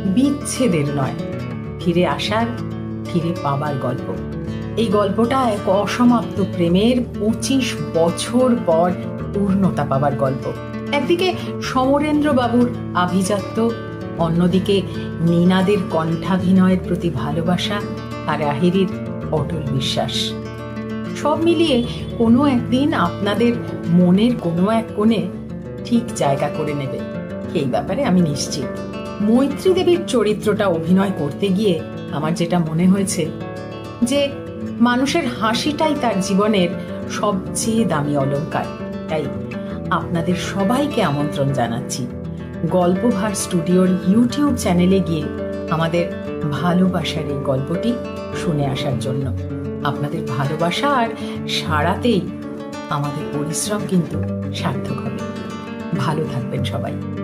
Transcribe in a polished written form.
বিচ্ছেদের নয়, ফিরে আসার, ফিরে পাবার গল্প। এই গল্পটা এক অসমাপ্ত প্রেমের 25 বছর পর পূর্ণতা পাবার গল্প। একদিকে সমরেন্দ্র বাবুর আভিজাত্য, অন্যদিকে নীনাদের কণ্ঠাভিনয়ের প্রতি ভালোবাসা আর আহিরির অটল বিশ্বাস। সব মিলিয়ে কোনো একদিন আপনাদের মনের কোনো এক কোণে ঠিক জায়গা করে নেবে, এই ব্যাপারে আমি নিশ্চিত। মৈত্রী দেবীর চরিত্রটা অভিনয় করতে গিয়ে আমার যেটা মনে হয়েছে যে মানুষের হাসিটাই তার জীবনের সবচেয়ে দামি অলংকার। তাই আপনাদের সবাইকে আমন্ত্রণ জানাচ্ছি গল্পভার স্টুডিওর ইউটিউব চ্যানেলে গিয়ে আমাদের ভালোবাসার এই গল্পটি শুনে আসার জন্য। আপনাদের ভালোবাসা আর সাড়াতেই আমাদের পরিশ্রম কিন্তু সার্থক হবে। ভালো থাকবেন সবাই।